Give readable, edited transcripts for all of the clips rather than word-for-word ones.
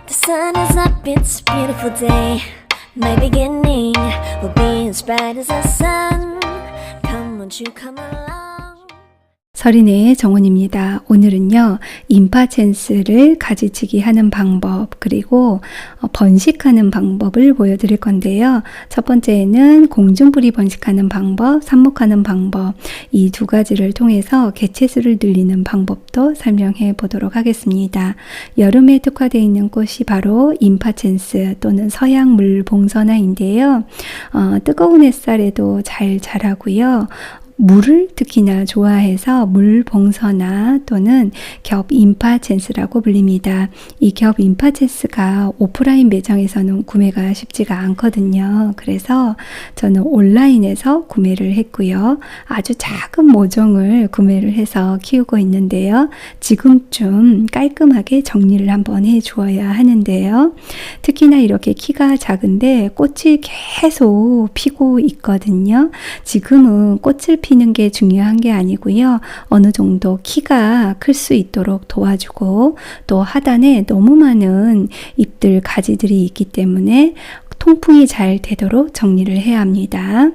The sun is up, it's a beautiful day. My beginning will be as bright as the sun. Come, won't you come along? 서린의 정원입니다. 오늘은요, 임파체스를 가지치기 하는 방법, 그리고 번식하는 방법을 보여드릴 건데요. 첫 번째는 공중부리 번식하는 방법, 삽목하는 방법, 이 두 가지를 통해서 개체수를 늘리는 방법도 설명해 보도록 하겠습니다. 여름에 특화되어 있는 꽃이 바로 임파체스 또는 서양 물봉선화인데요. 뜨거운 햇살에도 잘 자라고요. 물을 특히나 좋아해서 물봉선화 또는 겹 임파체스라고 불립니다. 이 겹 임파체스가 오프라인 매장에서는 구매가 쉽지가 않거든요. 그래서 저는 온라인에서 구매를 했고요. 아주 작은 모종을 구매를 해서 키우고 있는데요. 지금쯤 깔끔하게 정리를 한번 해 주어야 하는데요. 특히나 이렇게 키가 작은데 꽃이 계속 피고 있거든요. 지금은 꽃을 피는 게 중요한 게 아니고요. 어느 정도 키가 클 수 있도록 도와주고 또 하단에 너무 많은 잎들, 가지들이 있기 때문에 통풍이 잘 되도록 정리를 해야 합니다.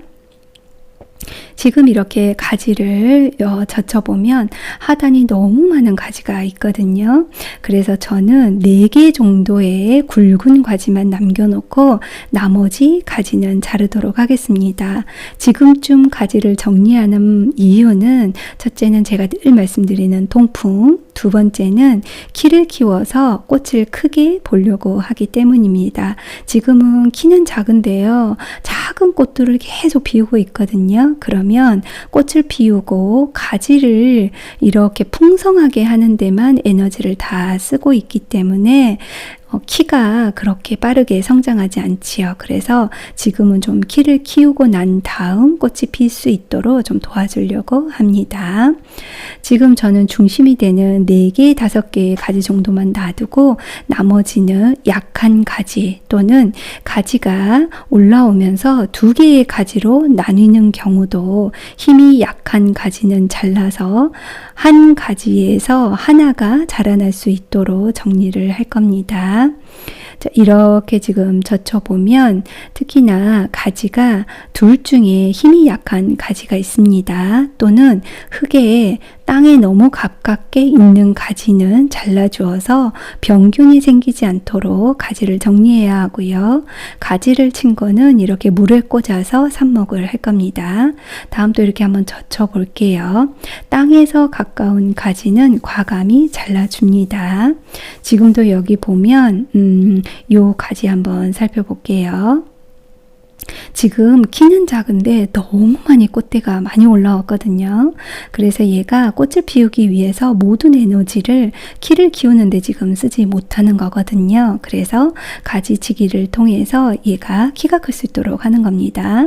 지금 이렇게 가지를 젖혀보면 하단이 너무 많은 가지가 있거든요. 그래서 저는 4개 정도의 굵은 가지만 남겨놓고 나머지 가지는 자르도록 하겠습니다. 지금쯤 가지를 정리하는 이유는 첫째는 제가 늘 말씀드리는 통풍, 두 번째는 키를 키워서 꽃을 크게 보려고 하기 때문입니다. 지금은 키는 작은데요. 작은 꽃들을 계속 피우고 있거든요. 그러면 꽃을 피우고 가지를 이렇게 풍성하게 하는 데만 에너지를 다 쓰고 있기 때문에 키가 그렇게 빠르게 성장하지 않지요. 그래서 지금은 좀 키를 키우고 난 다음 꽃이 필 수 있도록 좀 도와주려고 합니다. 지금 저는 중심이 되는 4개, 5개의 가지 정도만 놔두고 나머지는 약한 가지 또는 가지가 올라오면서 2개의 가지로 나뉘는 경우도 힘이 약한 가지는 잘라서 한 가지에서 하나가 자라날 수 있도록 정리를 할 겁니다. 자, 이렇게 지금 젖혀보면 특히나 가지가 둘 중에 힘이 약한 가지가 있습니다. 또는 흙에 땅에 너무 가깝게 있는 가지는 잘라주어서 병균이 생기지 않도록 가지를 정리해야 하고요. 가지를 친 거는 이렇게 물에 꽂아서 삽목을 할 겁니다. 다음 또 이렇게 한번 젖혀 볼게요. 땅에서 가까운 가지는 과감히 잘라줍니다. 지금도 여기 보면 요 가지 한번 살펴볼게요. 지금 키는 작은데 너무 많이 꽃대가 많이 올라왔거든요. 그래서 얘가 꽃을 피우기 위해서 모든 에너지를 키를 키우는데 지금 쓰지 못하는 거거든요. 그래서 가지치기를 통해서 얘가 키가 클 수 있도록 하는 겁니다.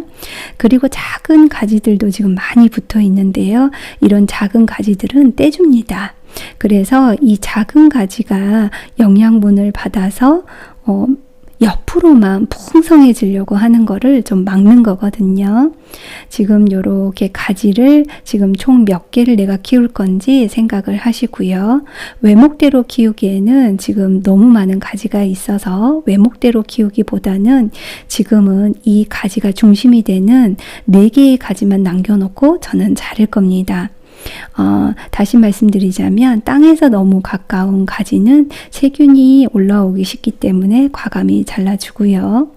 그리고 작은 가지들도 지금 많이 붙어 있는데요. 이런 작은 가지들은 떼줍니다. 그래서 이 작은 가지가 영양분을 받아서 옆으로만 풍성해지려고 하는 거를 좀 막는 거거든요. 지금 요렇게 가지를 지금 총 몇 개를 내가 키울 건지 생각을 하시고요. 외목대로 키우기에는 지금 너무 많은 가지가 있어서 외목대로 키우기보다는 지금은 이 가지가 중심이 되는 4개의 가지만 남겨놓고 저는 자를 겁니다. 다시 말씀드리자면 땅에서 너무 가까운 가지는 세균이 올라오기 쉽기 때문에 과감히 잘라주고요.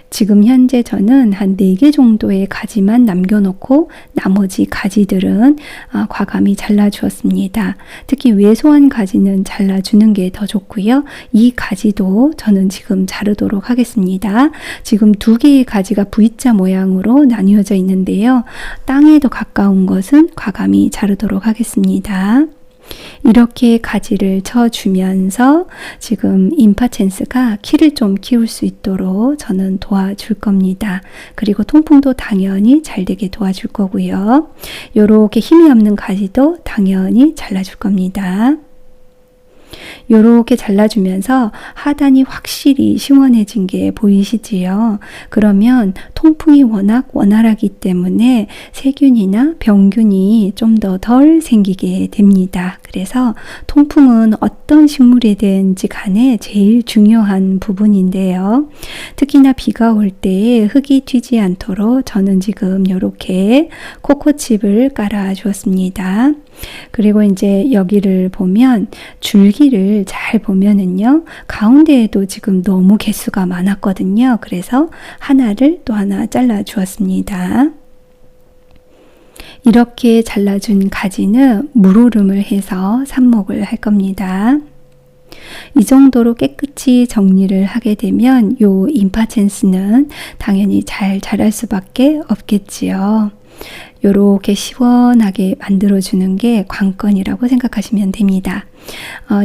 지금 현재 저는 한 4개 정도의 가지만 남겨놓고 나머지 가지들은 과감히 잘라주었습니다. 특히 왜소한 가지는 잘라주는 게 더 좋고요. 이 가지도 저는 지금 자르도록 하겠습니다. 지금 2개의 가지가 V자 모양으로 나뉘어져 있는데요. 땅에도 가까운 것은 과감히 자르도록 하겠습니다. 이렇게 가지를 쳐주면서 지금 임파체스가 키를 좀 키울 수 있도록 저는 도와줄 겁니다. 그리고 통풍도 당연히 잘 되게 도와줄 거고요. 이렇게 힘이 없는 가지도 당연히 잘라줄 겁니다. 요렇게 잘라주면서 하단이 확실히 시원해진 게 보이시지요? 그러면 통풍이 워낙 원활하기 때문에 세균이나 병균이 좀 더 덜 생기게 됩니다. 그래서 통풍은 어떤 식물이든지 간에 제일 중요한 부분인데요. 특히나 비가 올 때 흙이 튀지 않도록 저는 지금 요렇게 코코칩을 깔아 주었습니다. 그리고 이제 여기를 보면 줄기를 잘 보면은요, 가운데에도 지금 너무 개수가 많았거든요. 그래서 하나를 또 하나 잘라 주었습니다. 이렇게 잘라준 가지는 물오름을 해서 삽목을 할 겁니다. 이 정도로 깨끗이 정리를 하게 되면 요 임파첸스는 당연히 잘 자랄 수밖에 없겠지요. 요렇게 시원하게 만들어주는 게 관건이라고 생각하시면 됩니다.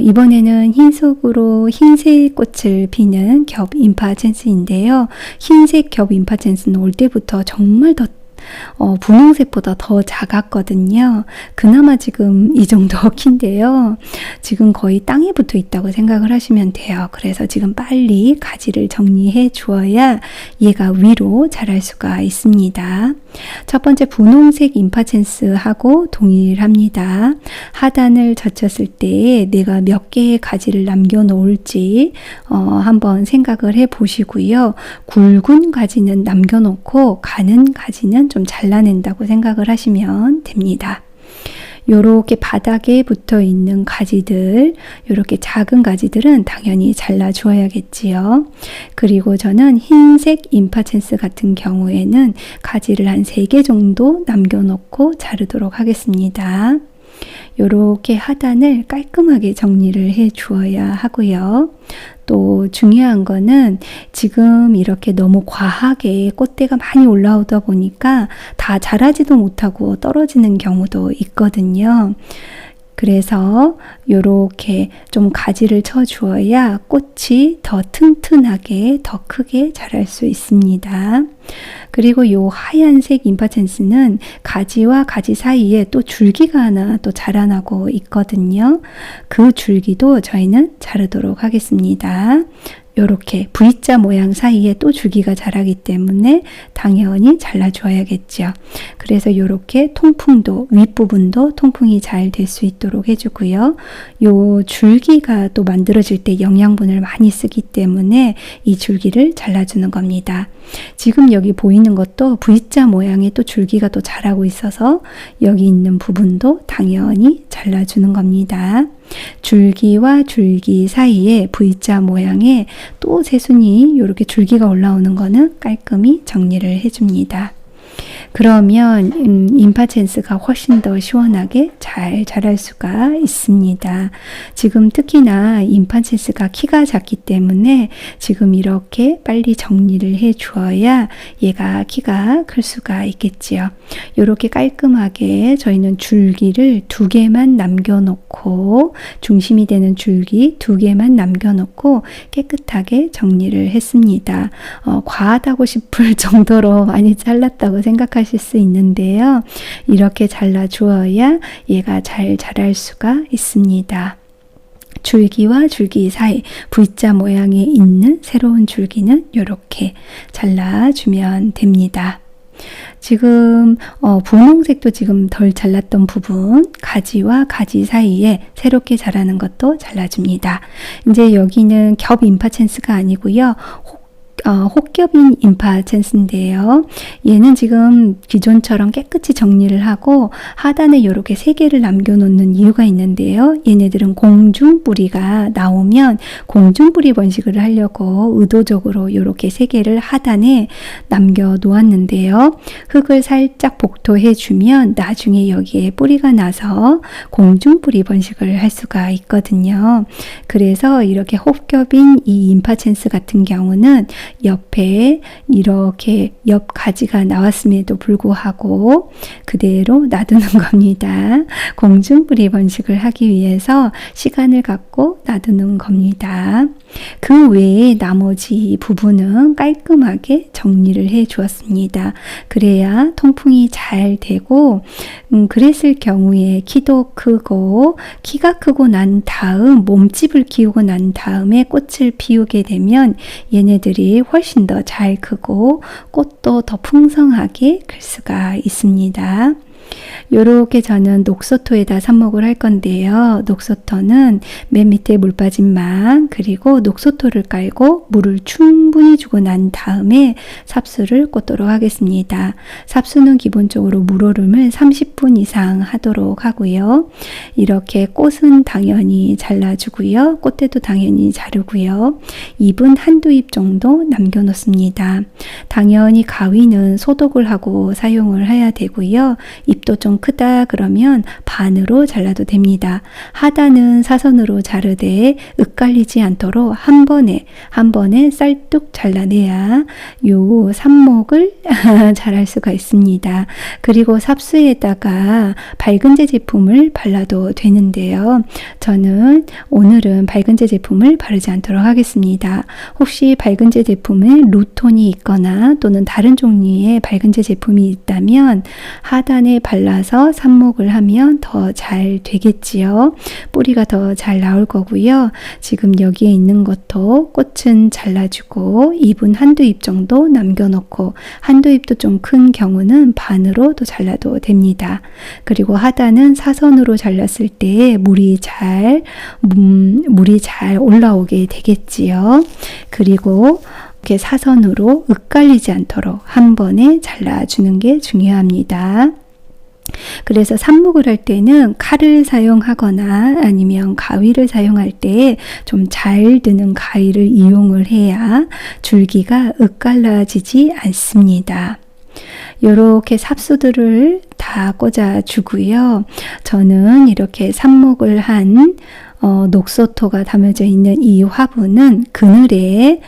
이번에는 흰색으로 흰색 꽃을 피는 겹 임파첸스인데요. 흰색 겹 임파첸스는 올 때부터 정말 더 분홍색보다 더 작았거든요. 그나마 지금 이 정도 키인데요. 지금 거의 땅에 붙어 있다고 생각을 하시면 돼요. 그래서 지금 빨리 가지를 정리해 주어야 얘가 위로 자랄 수가 있습니다. 첫 번째 분홍색 임파첸스하고 동일합니다. 하단을 젖혔을 때 내가 몇 개의 가지를 남겨 놓을지 한번 생각을 해 보시고요. 굵은 가지는 남겨 놓고 가는 가지는 좀 잘라낸다고 생각을 하시면 됩니다. 요렇게 바닥에 붙어 있는 가지들, 요렇게 작은 가지들은 당연히 잘라 주어야겠지요. 그리고 저는 흰색 임파첸스 같은 경우에는 가지를 한 3개 정도 남겨놓고 자르도록 하겠습니다. 요렇게 하단을 깔끔하게 정리를 해 주어야 하고요. 또 중요한 거는 지금 이렇게 너무 과하게 꽃대가 많이 올라오다 보니까 다 자라지도 못하고 떨어지는 경우도 있거든요. 그래서 요렇게 좀 가지를 쳐 주어야 꽃이 더 튼튼하게 더 크게 자랄 수 있습니다. 그리고 요 하얀색 임파첸스는 가지와 가지 사이에 또 줄기가 하나 또 자라나고 있거든요. 그 줄기도 저희는 자르도록 하겠습니다. 요렇게 V자 모양 사이에 또 줄기가 자라기 때문에 당연히 잘라줘야겠죠. 그래서 요렇게 통풍도, 윗부분도 통풍이 잘 될 수 있도록 해주고요. 요 줄기가 또 만들어질 때 영양분을 많이 쓰기 때문에 이 줄기를 잘라주는 겁니다. 지금 여기 보이는 것도 V자 모양의 또 줄기가 또 자라고 있어서 여기 있는 부분도 당연히 잘라주는 겁니다. 줄기와 줄기 사이에 V자 모양의 또 새순이 이렇게 줄기가 올라오는 거는 깔끔히 정리를 해줍니다. 그러면 임파첸스가 훨씬 더 시원하게 잘 자랄 수가 있습니다. 지금 특히나 임파첸스가 키가 작기 때문에 지금 이렇게 빨리 정리를 해 주어야 얘가 키가 클 수가 있겠지요. 이렇게 깔끔하게 저희는 줄기를 2개만 남겨놓고 중심이 되는 줄기 2개만 남겨놓고 깨끗하게 정리를 했습니다. 과하다고 싶을 정도로 많이 잘랐다고 생각하실 수 있는데요. 이렇게 잘라 주어야 얘가 잘 자랄 수가 있습니다. 줄기와 줄기 사이 V자 모양에 있는 새로운 줄기는 이렇게 잘라주면 됩니다. 지금 분홍색도 지금 덜 잘랐던 부분 가지와 가지 사이에 새롭게 자라는 것도 잘라줍니다. 이제 여기는 겹 임파첸스가 아니고요. 혹겹인 임파첸스인데요. 얘는 지금 기존처럼 깨끗이 정리를 하고 하단에 이렇게 3개를 남겨놓는 이유가 있는데요. 얘네들은 공중뿌리가 나오면 공중뿌리 번식을 하려고 의도적으로 이렇게 3개를 하단에 남겨 놓았는데요. 흙을 살짝 복토해주면 나중에 여기에 뿌리가 나서 공중뿌리 번식을 할 수가 있거든요. 그래서 이렇게 혹겹인 이 임파첸스 같은 경우는 옆에 이렇게 옆 가지가 나왔음에도 불구하고 그대로 놔두는 겁니다. 공중뿌리 번식을 하기 위해서 시간을 갖고 놔두는 겁니다. 그 외에 나머지 부분은 깔끔하게 정리를 해 주었습니다. 그래야 통풍이 잘 되고 그랬을 경우에 키도 크고 키가 크고 난 다음 몸집을 키우고 난 다음에 꽃을 피우게 되면 얘네들이 훨씬 더 잘 크고 꽃도 더 풍성하게 클 수가 있습니다. 요렇게 저는 녹소토에다 삽목을 할 건데요. 녹소토는 맨 밑에 물 빠진 망 그리고 녹소토를 깔고 물을 충분히 주고 난 다음에 삽수를 꽂도록 하겠습니다. 삽수는 기본적으로 물오름을 30분 이상 하도록 하고요. 이렇게 꽃은 당연히 잘라주고요. 꽃대도 당연히 자르고요. 잎은 한두 잎 정도 남겨놓습니다. 당연히 가위는 소독을 하고 사용을 해야 되고요. 잎도 좀 크다 그러면 반으로 잘라도 됩니다. 하단은 사선으로 자르되 엇갈리지 않도록 한 번에 쌀뚝 잘라내야 요 삽목을 잘할 수가 있습니다. 그리고 삽수에다가 밝은제 제품을 발라도 되는데요. 저는 오늘은 밝은제 제품을 바르지 않도록 하겠습니다. 혹시 밝은제 제품에 루톤이 있거나 또는 다른 종류의 밝은제 제품이 있다면 하단에 발라서 삽목을 하면 더 잘 되겠지요. 뿌리가 더 잘 나올 거고요. 지금 여기에 있는 것도 꽃은 잘라주고 잎은 한두 잎 정도 남겨놓고 한두 잎도 좀 큰 경우는 반으로 또 잘라도 됩니다. 그리고 하단은 사선으로 잘랐을 때 물이 잘 올라오게 되겠지요. 그리고 이렇게 사선으로 엇갈리지 않도록 한 번에 잘라주는 게 중요합니다. 그래서 삽목을 할 때는 칼을 사용하거나 아니면 가위를 사용할 때 좀 잘 드는 가위를 이용을 해야 줄기가 엇갈라지지 않습니다. 이렇게 삽수들을 다 꽂아주고요. 저는 이렇게 삽목을 한 녹소토가 담여져 있는 이 화분은 그늘에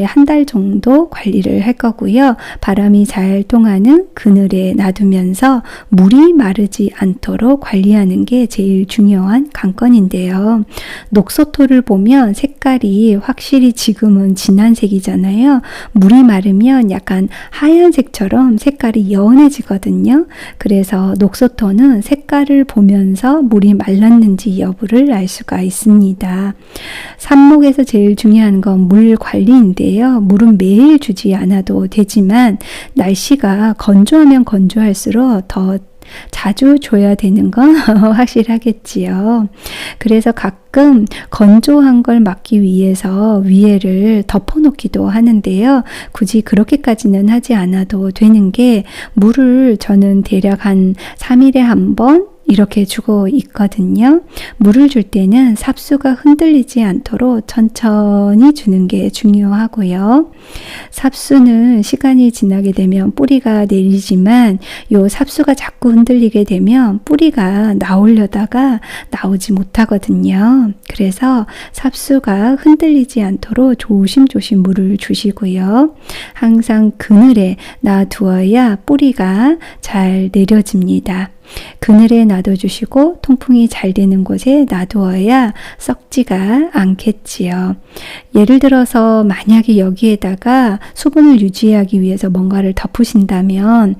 한 달 정도 관리를 할 거고요. 바람이 잘 통하는 그늘에 놔두면서 물이 마르지 않도록 관리하는 게 제일 중요한 관건인데요. 녹소토를 보면 색깔이 확실히 지금은 진한 색이잖아요. 물이 마르면 약간 하얀색처럼 색깔이 연해지거든요. 그래서 녹소토는 색깔을 보면서 물이 말랐는지 여부를 알 수가 있습니다. 삽목에서 제일 중요한 건 물 관리인데요. 물은 매일 주지 않아도 되지만 날씨가 건조하면 건조할수록 더 자주 줘야 되는 건 확실하겠지요. 그래서 가끔 건조한 걸 막기 위해서 위에를 덮어놓기도 하는데요. 굳이 그렇게까지는 하지 않아도 되는 게 물을 저는 대략 한 3일에 한 번 이렇게 주고 있거든요. 물을 줄 때는 삽수가 흔들리지 않도록 천천히 주는 게 중요하고요. 삽수는 시간이 지나게 되면 뿌리가 내리지만 요 삽수가 자꾸 흔들리게 되면 뿌리가 나오려다가 나오지 못하거든요. 그래서 삽수가 흔들리지 않도록 조심조심 물을 주시고요. 항상 그늘에 놔두어야 뿌리가 잘 내려집니다. 그늘에 놔둬주시고 통풍이 잘 되는 곳에 놔두어야 썩지가 않겠지요. 예를 들어서 만약에 여기에다가 수분을 유지하기 위해서 뭔가를 덮으신다면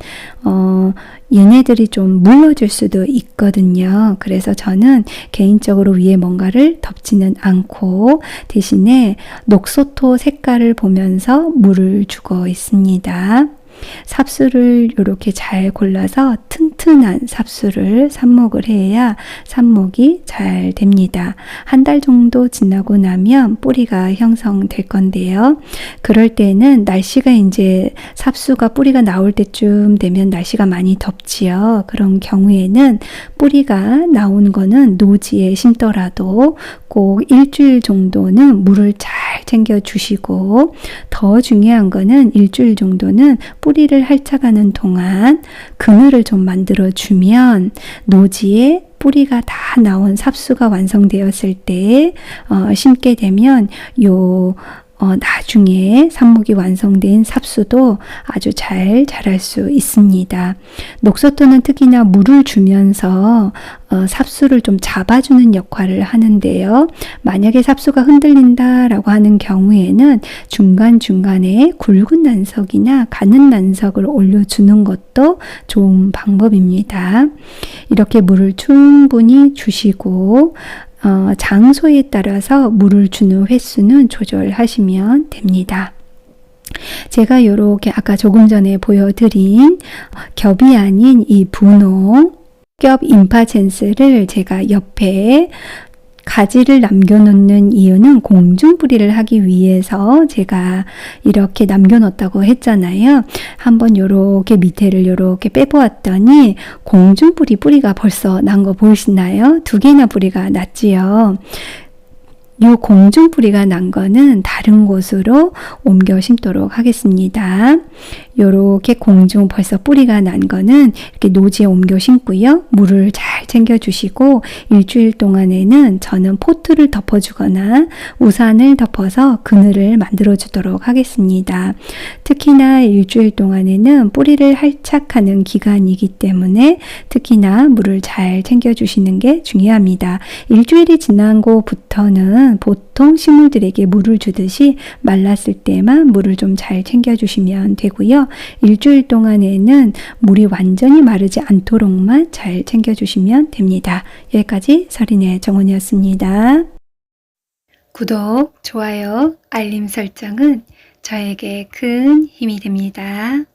얘네들이 좀 물러줄 수도 있거든요. 그래서 저는 개인적으로 위에 뭔가를 덮지는 않고 대신에 녹소토 색깔을 보면서 물을 주고 있습니다. 삽수를 이렇게 잘 골라서 튼튼한 삽수를 삽목을 해야 삽목이 잘 됩니다. 한 달 정도 지나고 나면 뿌리가 형성될 건데요. 그럴 때는 날씨가 이제 삽수가 뿌리가 나올 때쯤 되면 날씨가 많이 덥지요. 그런 경우에는 뿌리가 나온 거는 노지에 심더라도 꼭 일주일 정도는 물을 잘 챙겨 주시고 더 중요한 거는 일주일 정도는 뿌리를 핥아가는 동안 그늘을 좀 만들어 주면 노지에 뿌리가 다 나온 삽수가 완성되었을 때 심게 되면 나중에 삽목이 완성된 삽수도 아주 잘 자랄 수 있습니다. 녹서토는 특히나 물을 주면서 삽수를 좀 잡아주는 역할을 하는데요. 만약에 삽수가 흔들린다라고 하는 경우에는 중간중간에 굵은 난석이나 가는 난석을 올려주는 것도 좋은 방법입니다. 이렇게 물을 충분히 주시고 장소에 따라서 물을 주는 횟수는 조절하시면 됩니다. 제가 이렇게 아까 조금 전에 보여드린 겹이 아닌 이 분홍 겹 임파첸스를 제가 옆에 가지를 남겨놓는 이유는 공중뿌리를 하기 위해서 제가 이렇게 남겨놓았다고 했잖아요. 한번 요렇게 밑에를 요렇게 빼보았더니 공중뿌리 뿌리가 벌써 난 거 보이시나요? 2개나 뿌리가 났지요. 요 공중뿌리가 난 거는 다른 곳으로 옮겨 심도록 하겠습니다. 요렇게 공중 벌써 뿌리가 난 거는 이렇게 노지에 옮겨 심고요. 물을 잘 챙겨 주시고 일주일 동안에는 저는 포트를 덮어주거나 우산을 덮어서 그늘을 만들어 주도록 하겠습니다. 특히나 일주일 동안에는 뿌리를 활착하는 기간이기 때문에 특히나 물을 잘 챙겨 주시는 게 중요합니다. 일주일이 지난 곳부터는 보통 식물들에게 물을 주듯이 말랐을 때만 물을 좀 잘 챙겨 주시면 되고요. 일주일 동안에는 물이 완전히 마르지 않도록만 잘 챙겨 주시면 됩니다. 여기까지 서린의 정원이었습니다. 구독, 좋아요, 알림 설정은 저에게 큰 힘이 됩니다.